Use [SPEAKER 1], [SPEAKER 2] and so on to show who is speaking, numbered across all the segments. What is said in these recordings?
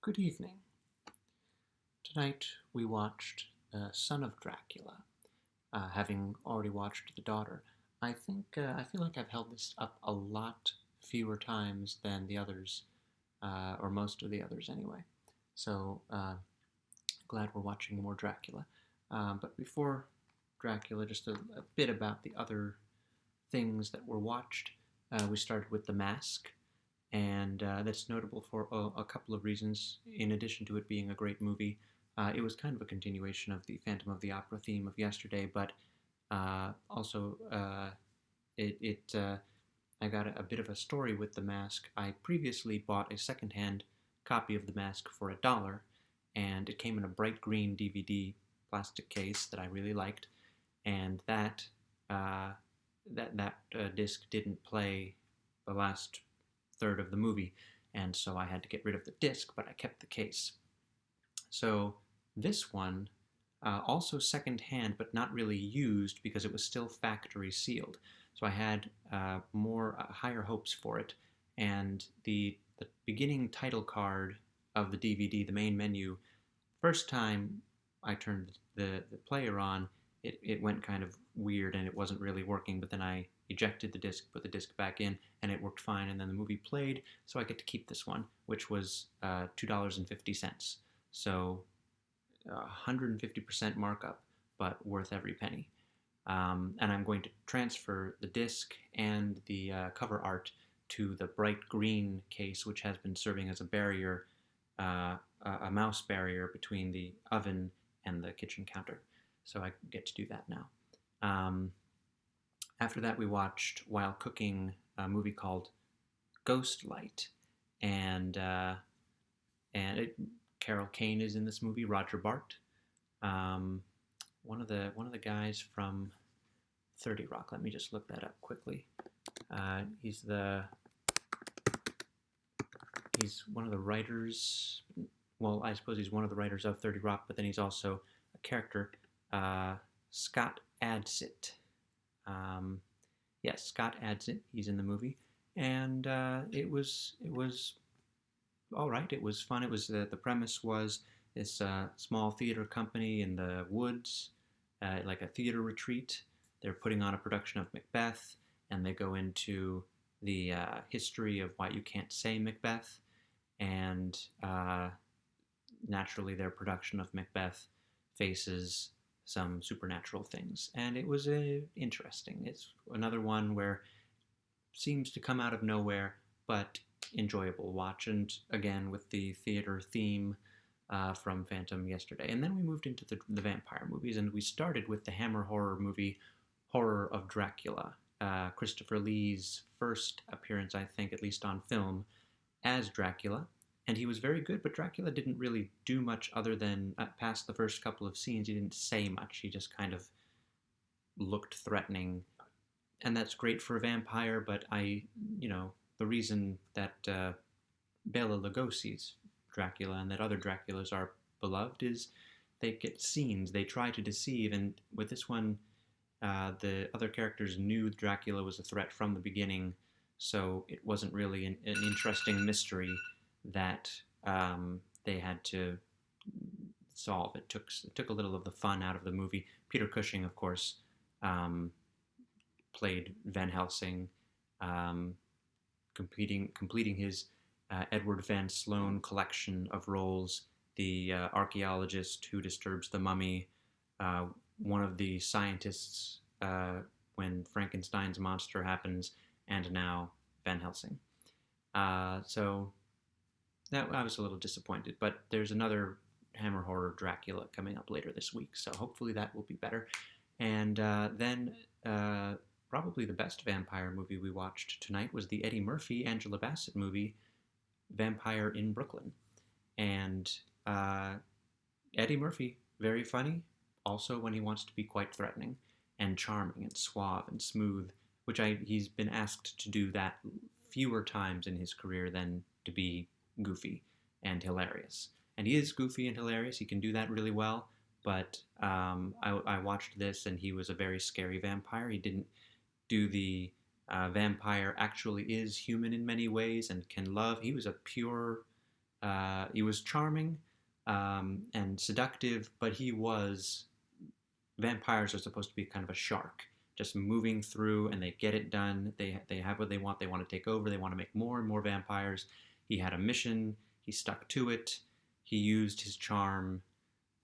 [SPEAKER 1] Good evening. Tonight we watched Son of Dracula. Having already watched The Daughter, I feel like I've held this up a lot fewer times than the others, or most of the others anyway. So glad we're watching more Dracula. But before Dracula, just a bit about the other things that were watched. We started with The Mask, and that's notable for a couple of reasons. In addition to it being a great movie, it was kind of a continuation of the Phantom of the Opera theme of yesterday, but also I got a bit of a story with The Mask. I previously bought a secondhand copy of The Mask for $1, and it came in a bright green DVD plastic case that I really liked, and that disc didn't play the last third of the movie, and so I had to get rid of the disc, but I kept the case. So this one, also secondhand, but not really used because it was still factory sealed. So I had higher hopes for it, and the beginning title card of the DVD, the main menu, first time I turned the player on, it went kind of weird and it wasn't really working, but then I ejected the disc, put the disc back in, and it worked fine, and then the movie played, so I get to keep this one, which was $2.50. So 150% markup, but worth every penny. And I'm going to transfer the disc and the cover art to the bright green case, which has been serving as a barrier, a mouse barrier between the oven and the kitchen counter. So I get to do that now. After that, we watched, while cooking, a movie called Ghostlight, and Carol Kane is in this movie. Roger Bart, one of the guys from 30 Rock. Let me just look that up quickly. He's one of the writers. Well, I suppose he's one of the writers of 30 Rock, but then he's also a character. Scott Adsit. Yes, Scott Adsit. He's in the movie, and it was all right. It was fun. It was the premise was this small theater company in the woods, like a theater retreat. They're putting on a production of Macbeth, and they go into the history of why you can't say Macbeth, and naturally their production of Macbeth faces some supernatural things, and it was interesting. It's another one where it seems to come out of nowhere, but enjoyable watch, and again with the theater theme from Phantom yesterday. And then we moved into the vampire movies, and we started with the Hammer horror movie Horror of Dracula, Christopher Lee's first appearance, I think, at least on film, as Dracula. And he was very good, but Dracula didn't really do much other than, past the first couple of scenes, he didn't say much. He just kind of looked threatening. And that's great for a vampire, but the reason that Bela Lugosi's Dracula and that other Draculas are beloved is they get scenes, they try to deceive, and with this one, the other characters knew Dracula was a threat from the beginning, so it wasn't really an interesting mystery that they had to solve. It took a little of the fun out of the movie. Peter Cushing, of course, played Van Helsing, completing his Edward Van Sloan collection of roles, the archaeologist who disturbs the mummy, one of the scientists when Frankenstein's monster happens, and now Van Helsing. So that I was a little disappointed, but there's another Hammer horror Dracula coming up later this week, so hopefully that will be better. And then probably the best vampire movie we watched tonight was the Eddie Murphy, Angela Bassett movie, Vampire in Brooklyn. And Eddie Murphy, very funny, also when he wants to be quite threatening and charming and suave and smooth, which he's been asked to do that fewer times in his career than to be goofy and hilarious. And he is goofy and hilarious. He can do that really well, but I watched this, and he was a very scary vampire. He didn't do the vampire actually is human in many ways and can love. He was a pure He was charming and seductive, but he was. Vampires are supposed to be kind of a shark, just moving through, and they get it done. They have what they want. They want to take over. They want to make more and more vampires. He had a mission. He stuck to it. He used his charm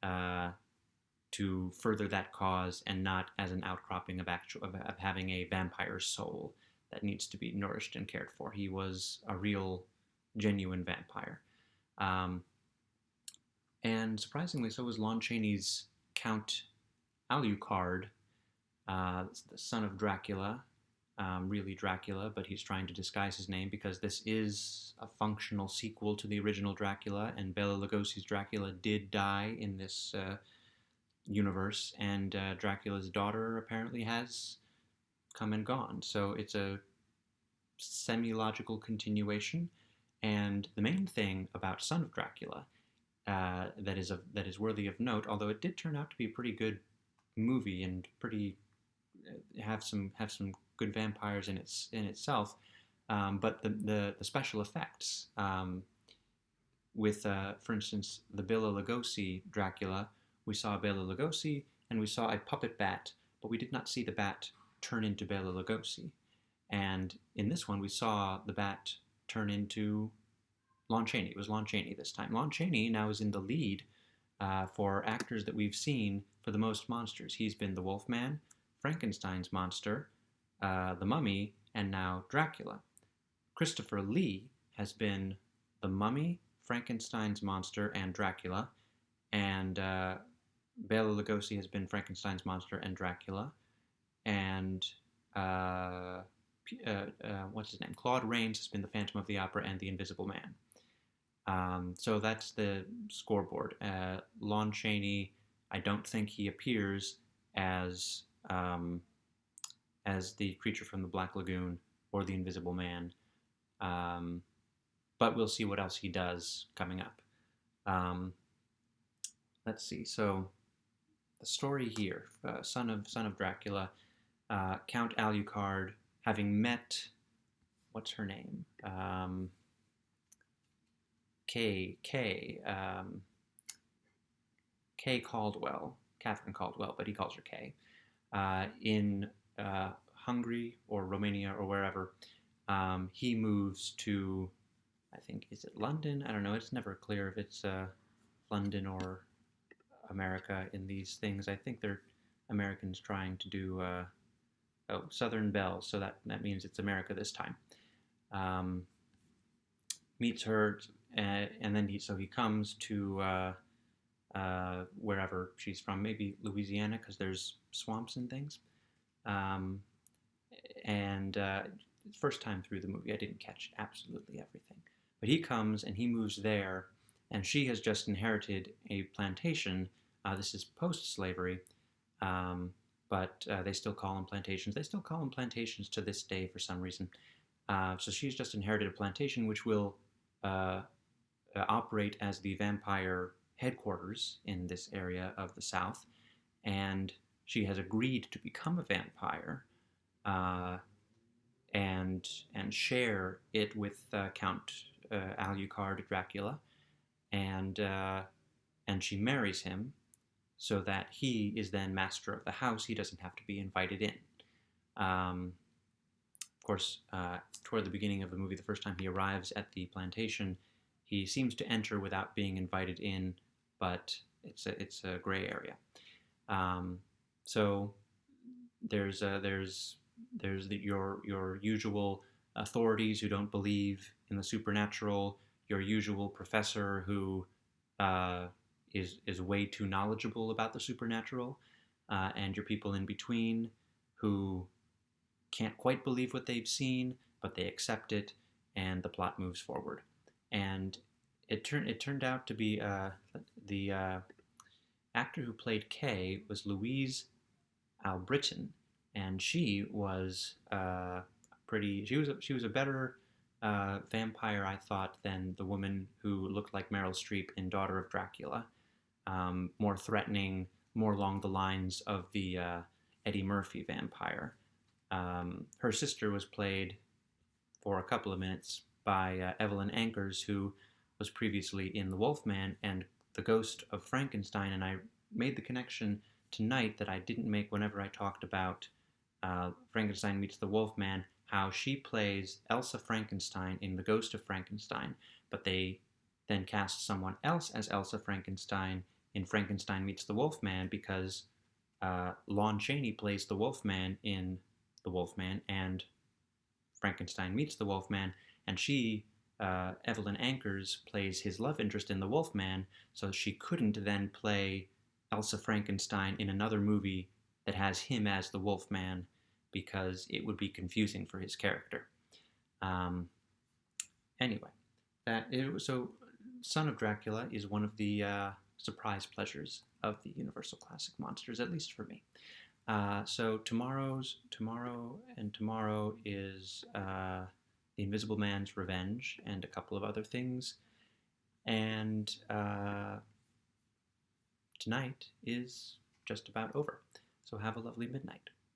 [SPEAKER 1] to further that cause, and not as an outcropping of having a vampire soul that needs to be nourished and cared for. He was a real, genuine vampire. Um, and surprisingly, so was Lon Chaney's Count Alucard, the son of Dracula, really Dracula, but he's trying to disguise his name because this is a functional sequel to the original Dracula, and Bela Lugosi's Dracula did die in this universe, and Dracula's daughter apparently has come and gone. So it's a semi-logical continuation. And the main thing about Son of Dracula that is worthy of note, although it did turn out to be a pretty good movie and pretty have some good vampires in itself, but the special effects with for instance the Bela Lugosi Dracula, we saw Bela Lugosi and we saw a puppet bat, but we did not see the bat turn into Bela Lugosi. And in this one we saw the bat turn into Lon Chaney. It was Lon Chaney this time. Lon Chaney now is in the lead for actors that we've seen for the most monsters. He's been the Wolfman, Frankenstein's monster, the Mummy, and now Dracula. Christopher Lee has been the Mummy, Frankenstein's monster, and Dracula, and Bela Lugosi has been Frankenstein's monster and Dracula, and what's his name? Claude Rains has been the Phantom of the Opera and the Invisible Man. So that's the scoreboard. Lon Chaney, I don't think he appears as the creature from the Black Lagoon or the Invisible Man, but we'll see what else he does coming up. Let's see. So the story here: son of Dracula, Count Alucard, having met what's her name? Kay Caldwell, Catherine Caldwell, but he calls her Kay, in Hungary or Romania or wherever. He moves to, I think, is it London? I don't know. It's never clear if it's London or America in these things. I think they're Americans trying to do Southern Belle, so that means it's America this time. Meets her, and then he comes to wherever she's from, maybe Louisiana, because there's swamps and things. First time through the movie, I didn't catch absolutely everything. But he comes and he moves there, and she has just inherited a plantation. This is post-slavery, but they still call them plantations. They still call them plantations to this day for some reason. So she's just inherited a plantation which will operate as the vampire headquarters in this area of the South, and she has agreed to become a vampire and share it with Count Alucard Dracula, and she marries him so that he is then master of the house. He doesn't have to be invited in. Of course, toward the beginning of the movie, the first time he arrives at the plantation, he seems to enter without being invited in, but it's a gray area. So there's your usual authorities who don't believe in the supernatural, your usual professor who is way too knowledgeable about the supernatural, and your people in between who can't quite believe what they've seen, but they accept it, and the plot moves forward. And it turned out to be the actor who played Kay was Louise Albritton, and she was she was a better vampire, I thought, than the woman who looked like Meryl Streep in Daughter of Dracula. More threatening, more along the lines of the Eddie Murphy vampire. Her sister was played for a couple of minutes by Evelyn Ankers, who was previously in The Wolfman and the ghost of Frankenstein, and I made the connection tonight that I didn't make whenever I talked about Frankenstein meets the Wolfman, how she plays Elsa Frankenstein in The Ghost of Frankenstein, but they then cast someone else as Elsa Frankenstein in Frankenstein meets the Wolfman because Lon Chaney plays the Wolfman in The Wolfman and Frankenstein meets the Wolfman, and she, Evelyn Ankers, plays his love interest in The Wolfman, so she couldn't then play Elsa Frankenstein in another movie that has him as the Wolfman because it would be confusing for his character. Anyway, so Son of Dracula is one of the surprise pleasures of the Universal Classic Monsters, at least for me. So tomorrow is The Invisible Man's Revenge and a couple of other things. And tonight is just about over. So have a lovely midnight.